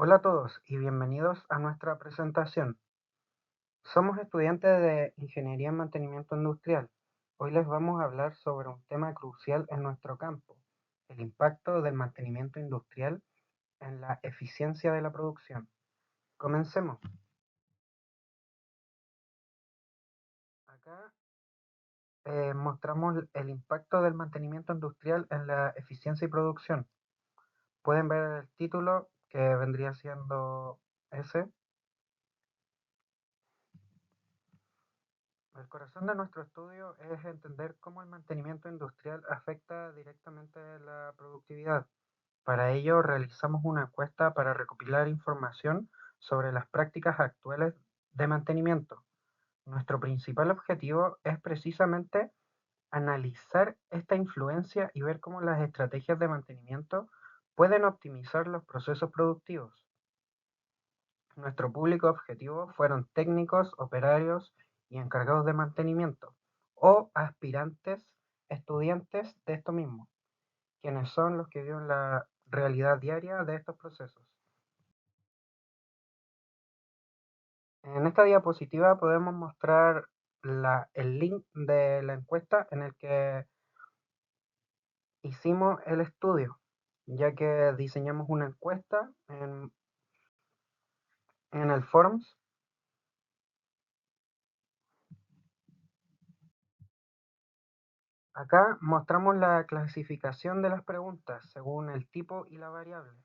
Hola a todos y bienvenidos a nuestra presentación. Somos estudiantes de Ingeniería en Mantenimiento Industrial. Hoy les vamos a hablar sobre un tema crucial en nuestro campo, el impacto del mantenimiento industrial en la eficiencia de la producción. Comencemos. Acá mostramos el impacto del mantenimiento industrial en la eficiencia y producción. Pueden ver el título que vendría siendo ese. El corazón de nuestro estudio es entender cómo el mantenimiento industrial afecta directamente la productividad. Para ello, realizamos una encuesta para recopilar información sobre las prácticas actuales de mantenimiento. Nuestro principal objetivo es precisamente analizar esta influencia y ver cómo las estrategias de mantenimiento pueden optimizar los procesos productivos. Nuestro público objetivo fueron técnicos, operarios y encargados de mantenimiento, o aspirantes estudiantes de esto mismo, quienes son los que viven la realidad diaria de estos procesos. En esta diapositiva podemos mostrar el link de la encuesta en el que hicimos el estudio, ya que diseñamos una encuesta en el Forms. Acá mostramos la clasificación de las preguntas según el tipo y la variable.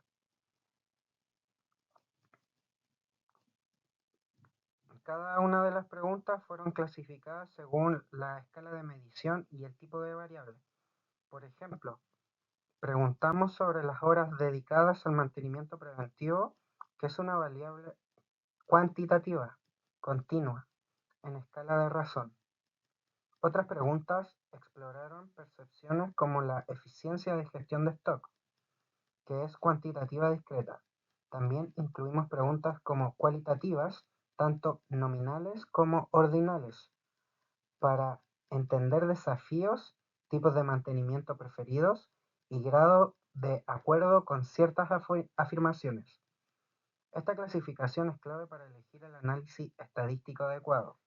Cada una de las preguntas fueron clasificadas según la escala de medición y el tipo de variable. Por ejemplo, preguntamos sobre las horas dedicadas al mantenimiento preventivo, que es una variable cuantitativa, continua, en escala de razón. Otras preguntas exploraron percepciones como la eficiencia de gestión de stock, que es cuantitativa discreta. También incluimos preguntas como cualitativas, tanto nominales como ordinales, para entender desafíos, tipos de mantenimiento preferidos y grado de acuerdo con ciertas afirmaciones. Esta clasificación es clave para elegir el análisis estadístico adecuado.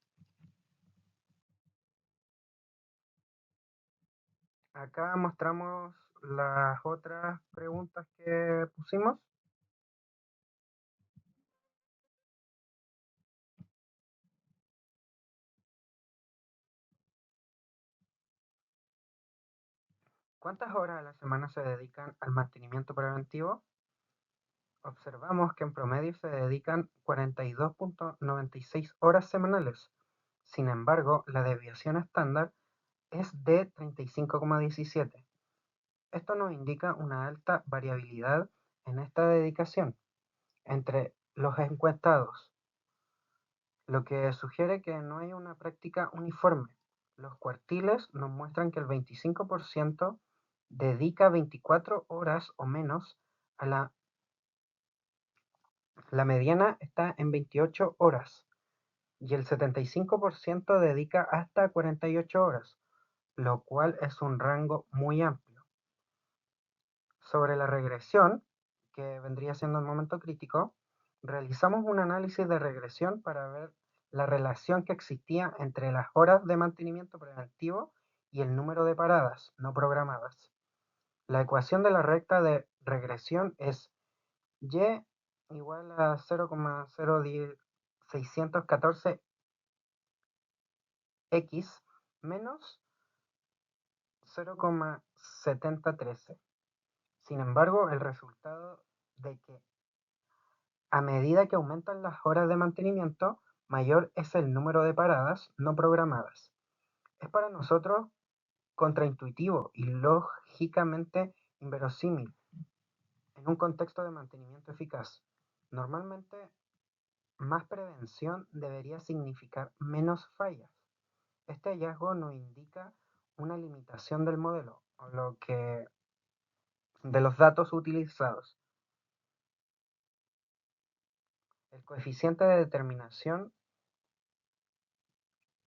Acá mostramos las otras preguntas que pusimos. ¿Cuántas horas a la semana se dedican al mantenimiento preventivo? Observamos que en promedio se dedican 42.96 horas semanales. Sin embargo, la desviación estándar es de 35,17. Esto nos indica una alta variabilidad en esta dedicación entre los encuestados, lo que sugiere que no hay una práctica uniforme. Los cuartiles nos muestran que el 25% dedica 24 horas o menos a la mediana está en 28 horas y el 75% dedica hasta 48 horas, lo cual es un rango muy amplio. Sobre la regresión, que vendría siendo el momento crítico, realizamos un análisis de regresión para ver la relación que existía entre las horas de mantenimiento preventivo y el número de paradas no programadas. La ecuación de la recta de regresión es y igual a 0,0614 x menos 0,7013. Sin embargo, el resultado de que a medida que aumentan las horas de mantenimiento, mayor es el número de paradas no programadas. Es para nosotros contraintuitivo y lógicamente inverosímil en un contexto de mantenimiento eficaz. Normalmente, más prevención debería significar menos fallas. Este hallazgo nos indica una limitación del modelo, o lo que de los datos utilizados. El coeficiente de determinación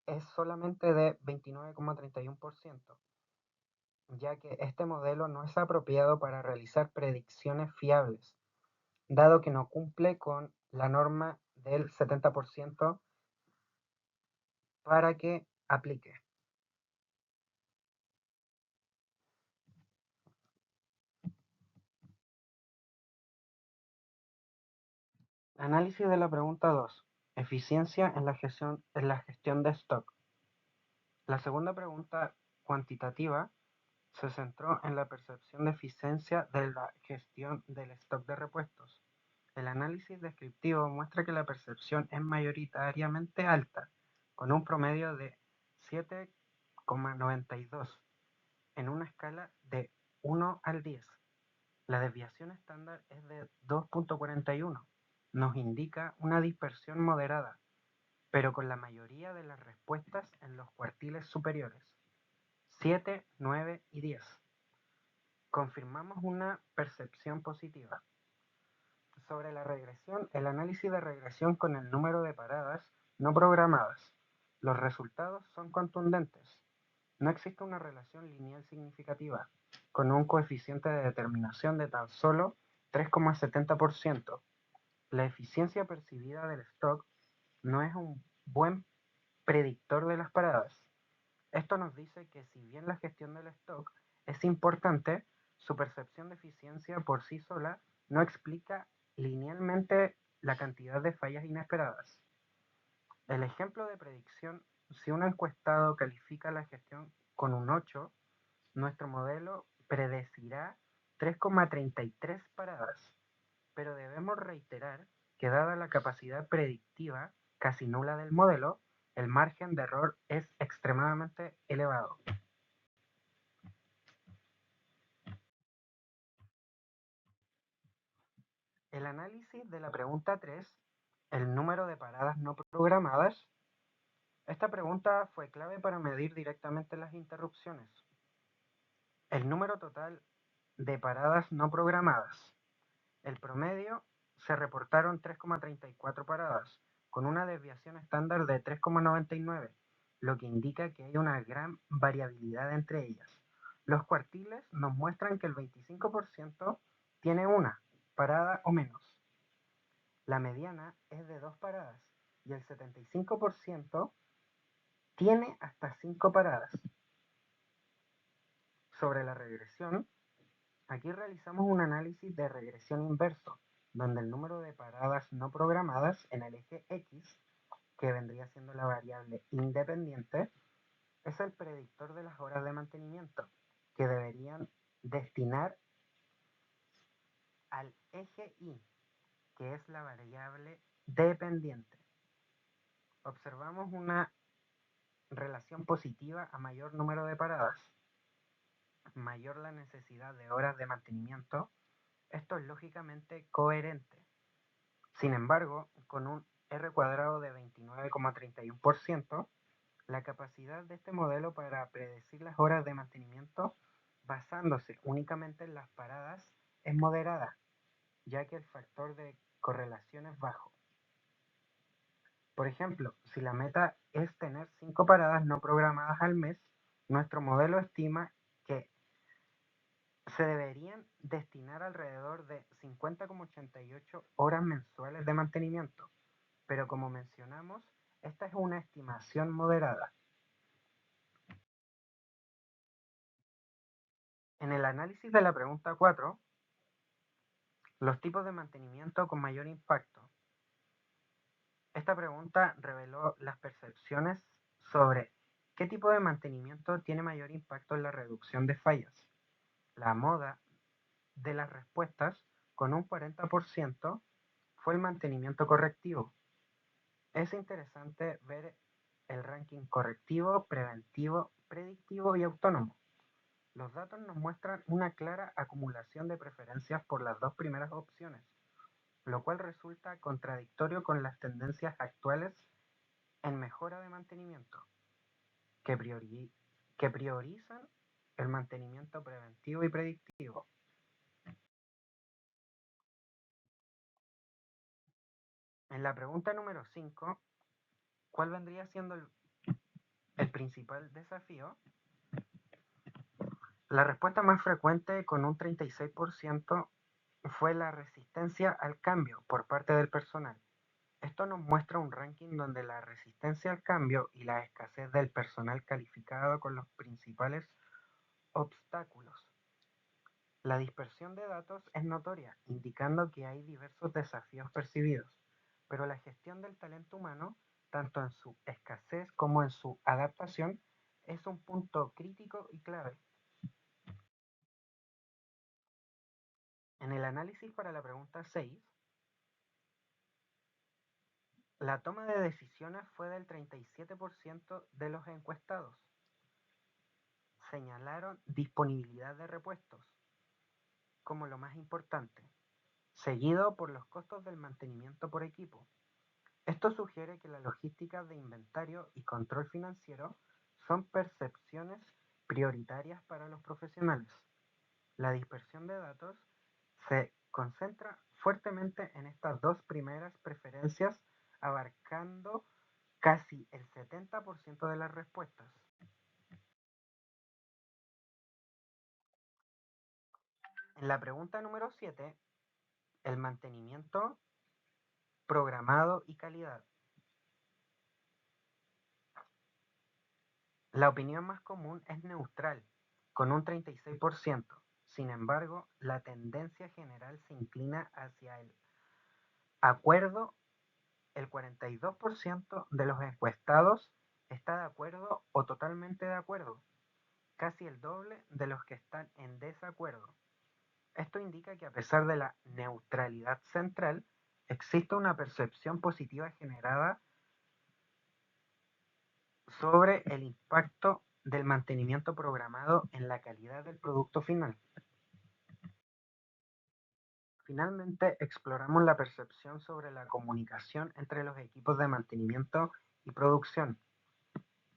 es solamente de 29,31%, ya que este modelo no es apropiado para realizar predicciones fiables. dado que no cumple con la norma del 70% para que aplique. Análisis de la pregunta 2. Eficiencia en la gestión de stock. La segunda pregunta cuantitativa se centró en la percepción de eficiencia de la gestión del stock de repuestos. El análisis descriptivo muestra que la percepción es mayoritariamente alta, con un promedio de 7,92 en una escala de 1 al 10. La desviación estándar es de 2,41. Nos indica una dispersión moderada, pero con la mayoría de las respuestas en los cuartiles superiores, 7, 9 y 10. Confirmamos una percepción positiva. Sobre la regresión, el análisis de regresión con el número de paradas no programadas. Los resultados son contundentes. No existe una relación lineal significativa, con un coeficiente de determinación de tan solo 3,70%. La eficiencia percibida del stock no es un buen predictor de las paradas. Esto nos dice que si bien la gestión del stock es importante, su percepción de eficiencia por sí sola no explica linealmente la cantidad de fallas inesperadas. El ejemplo de predicción, si un encuestado califica la gestión con un 8, nuestro modelo predecirá 3,33 paradas, pero debemos reiterar que dada la capacidad predictiva casi nula del modelo, el margen de error es extremadamente elevado. El análisis de la pregunta 3, el número de paradas no programadas. Esta pregunta fue clave para medir directamente las interrupciones. El número total de paradas no programadas. El promedio se reportaron 3,34 paradas, con una desviación estándar de 3,99, lo que indica que hay una gran variabilidad entre ellas. Los cuartiles nos muestran que el 25% tiene una parada o menos. La mediana es de 2 paradas y el 75% tiene hasta 5 paradas. Sobre la regresión, aquí realizamos un análisis de regresión inverso, donde el número de paradas no programadas en el eje X, que vendría siendo la variable independiente, es el predictor de las horas de mantenimiento, que deberían destinar al eje Y, que es la variable dependiente. Observamos una relación positiva a mayor número de paradas, mayor la necesidad de horas de mantenimiento. Esto es lógicamente coherente. Sin embargo, con un R cuadrado de 29,31%, la capacidad de este modelo para predecir las horas de mantenimiento basándose únicamente en las paradas es moderada, ya que el factor de correlación es bajo. Por ejemplo, si la meta es tener 5 paradas no programadas al mes, nuestro modelo estima que se deberían destinar alrededor de 50,88 horas mensuales de mantenimiento, pero como mencionamos, esta es una estimación moderada. En el análisis de la pregunta 4, los tipos de mantenimiento con mayor impacto. Esta pregunta reveló las percepciones sobre qué tipo de mantenimiento tiene mayor impacto en la reducción de fallas. La moda de las respuestas, con un 40%, fue el mantenimiento correctivo. Es interesante ver el ranking correctivo, preventivo, predictivo y autónomo. Los datos nos muestran una clara acumulación de preferencias por las dos primeras opciones, lo cual resulta contradictorio con las tendencias actuales en mejora de mantenimiento, que priorizan el mantenimiento preventivo y predictivo. En la pregunta número 5, ¿cuál vendría siendo el principal desafío? La respuesta más frecuente, con un 36%, fue la resistencia al cambio por parte del personal. Esto nos muestra un ranking donde la resistencia al cambio y la escasez del personal calificado con los principales obstáculos. La dispersión de datos es notoria, indicando que hay diversos desafíos percibidos, pero la gestión del talento humano, tanto en su escasez como en su adaptación, es un punto crítico y clave. En el análisis para la pregunta 6, la toma de decisiones fue del 37% de los encuestados. Señalaron disponibilidad de repuestos como lo más importante, seguido por los costos del mantenimiento por equipo. Esto sugiere que la logística de inventario y control financiero son percepciones prioritarias para los profesionales. La dispersión de datos se concentra fuertemente en estas dos primeras preferencias, abarcando casi el 70% de las respuestas. En la pregunta número 7, el mantenimiento programado y calidad. La opinión más común es neutral, con un 36%. Sin embargo, la tendencia general se inclina hacia el acuerdo. El 42% de los encuestados está de acuerdo o totalmente de acuerdo, casi el doble de los que están en desacuerdo. Esto indica que a pesar de la neutralidad central, existe una percepción positiva generada sobre el impacto del mantenimiento programado en la calidad del producto final. Finalmente, exploramos la percepción sobre la comunicación entre los equipos de mantenimiento y producción.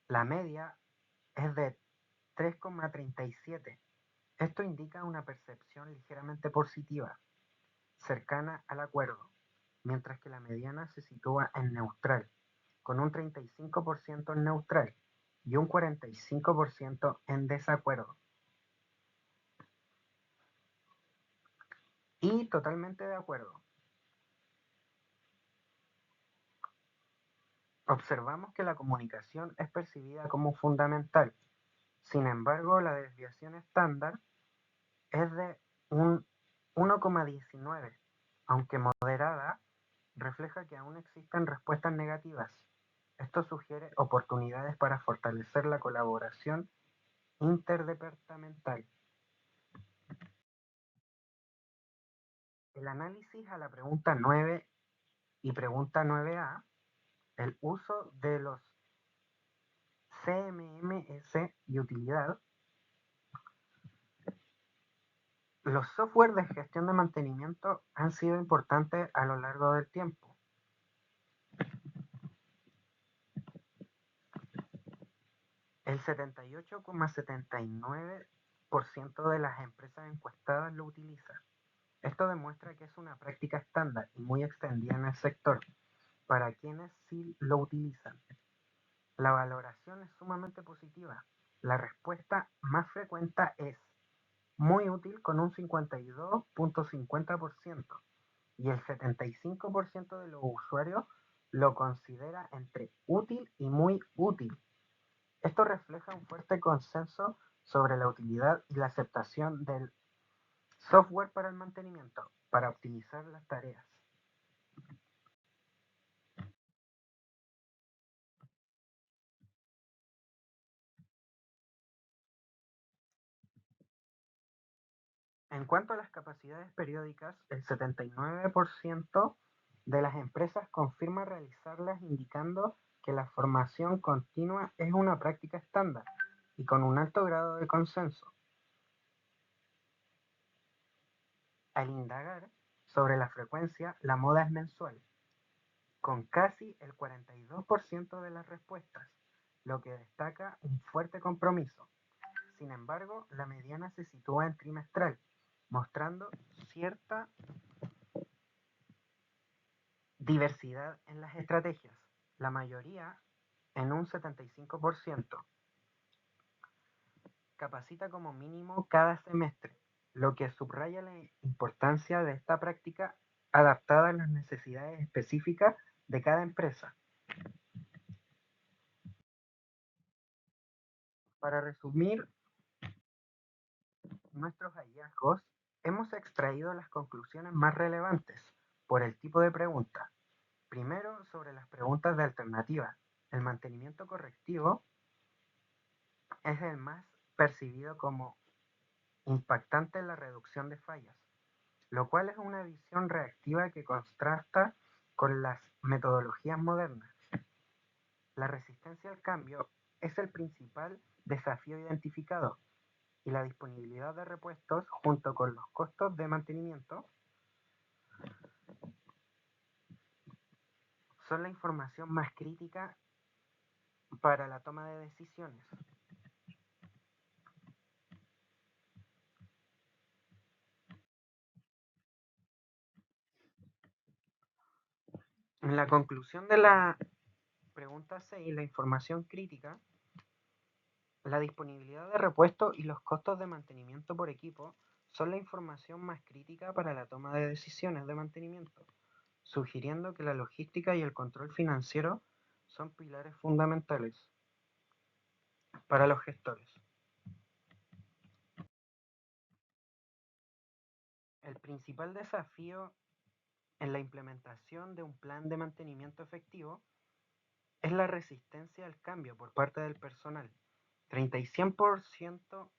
La media es de 3,37. Esto indica una percepción ligeramente positiva, cercana al acuerdo, mientras que la mediana se sitúa en neutral, con un 35% en neutral y un 45% en desacuerdo. Y totalmente de acuerdo. Observamos que la comunicación es percibida como fundamental. Sin embargo, la desviación estándar es de un 1,19, aunque moderada, refleja que aún existen respuestas negativas. Esto sugiere oportunidades para fortalecer la colaboración interdepartamental. El análisis a la pregunta 9 y pregunta 9a, el uso de los CMMS y utilidad. Los software de gestión de mantenimiento han sido importantes a lo largo del tiempo. El 78,79% de las empresas encuestadas lo utiliza. Esto demuestra que es una práctica estándar y muy extendida en el sector para quienes sí lo utilizan. La valoración es sumamente positiva. La respuesta más frecuente es muy útil con un 52,50% y el 75% de los usuarios lo considera entre útil y muy útil. Esto refleja un fuerte consenso sobre la utilidad y la aceptación del software para el mantenimiento, para optimizar las tareas. En cuanto a las capacidades periódicas, el 79% de las empresas confirma realizarlas, indicando que la formación continua es una práctica estándar y con un alto grado de consenso. Al indagar sobre la frecuencia, la moda es mensual, con casi el 42% de las respuestas, lo que destaca un fuerte compromiso. Sin embargo, la mediana se sitúa en trimestral, mostrando cierta diversidad en las estrategias. La mayoría, en un 75%, capacita como mínimo cada semestre. lo que subraya la importancia de esta práctica adaptada a las necesidades específicas de cada empresa. Para resumir nuestros hallazgos, hemos extraído las conclusiones más relevantes por el tipo de pregunta. Primero, sobre las preguntas de alternativa. El mantenimiento correctivo es el más percibido como impactante en la reducción de fallas, lo cual es una visión reactiva que contrasta con las metodologías modernas. La resistencia al cambio es el principal desafío identificado y la disponibilidad de repuestos junto con los costos de mantenimiento son la información más crítica para la toma de decisiones. En la conclusión de la pregunta 6, la información crítica, la disponibilidad de repuestos y los costos de mantenimiento por equipo son la información más crítica para la toma de decisiones de mantenimiento, sugiriendo que la logística y el control financiero son pilares fundamentales para los gestores. El principal desafío en la implementación de un plan de mantenimiento efectivo es la resistencia al cambio por parte del personal, 30 y 100%,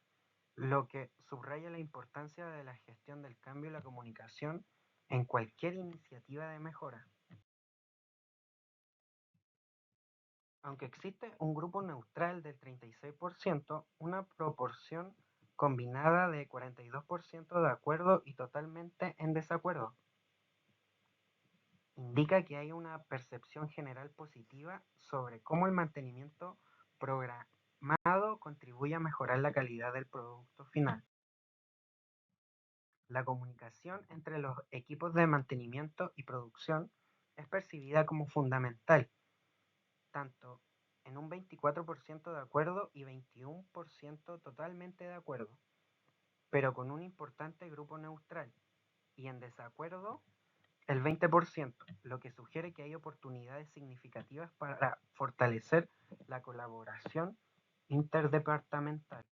lo que subraya la importancia de la gestión del cambio y la comunicación en cualquier iniciativa de mejora. Aunque existe un grupo neutral del 36%, una proporción combinada de 42% de acuerdo y totalmente en desacuerdo, indica que hay una percepción general positiva sobre cómo el mantenimiento programado contribuye a mejorar la calidad del producto final. La comunicación entre los equipos de mantenimiento y producción es percibida como fundamental, tanto en un 24% de acuerdo y 21% totalmente de acuerdo, pero con un importante grupo neutral, y en desacuerdo el 20%, lo que sugiere que hay oportunidades significativas para fortalecer la colaboración interdepartamental.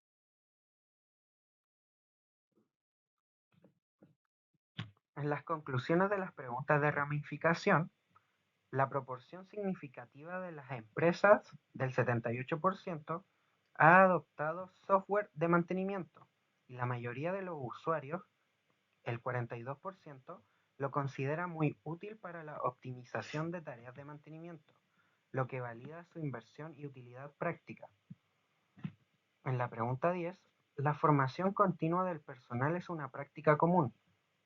En las conclusiones de las preguntas de ramificación, la proporción significativa de las empresas, del 78%, ha adoptado software de mantenimiento y la mayoría de los usuarios, el 42%, lo considera muy útil para la optimización de tareas de mantenimiento, lo que valida su inversión y utilidad práctica. En la pregunta 10, la formación continua del personal es una práctica común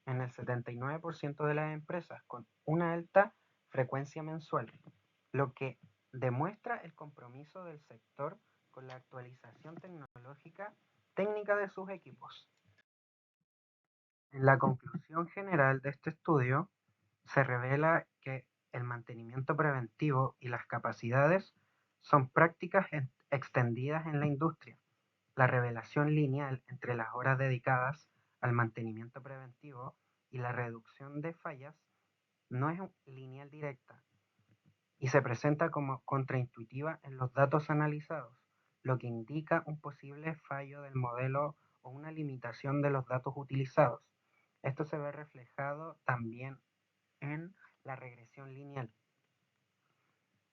en el 79% de las empresas con una alta frecuencia mensual, lo que demuestra el compromiso del sector con la actualización tecnológica técnica de sus equipos. En la conclusión general de este estudio, se revela que el mantenimiento preventivo y las capacidades son prácticas extendidas en la industria. La revelación lineal entre las horas dedicadas al mantenimiento preventivo y la reducción de fallas no es lineal directa y se presenta como contraintuitiva en los datos analizados, lo que indica un posible fallo del modelo o una limitación de los datos utilizados. Esto se ve reflejado también en la regresión lineal.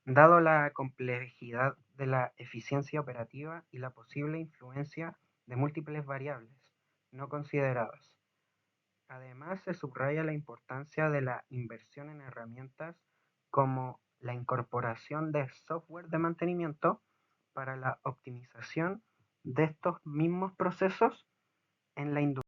Dado la complejidad de la eficiencia operativa y la posible influencia de múltiples variables no consideradas. Además, se subraya la importancia de la inversión en herramientas como la incorporación de software de mantenimiento para la optimización de estos mismos procesos en la industria.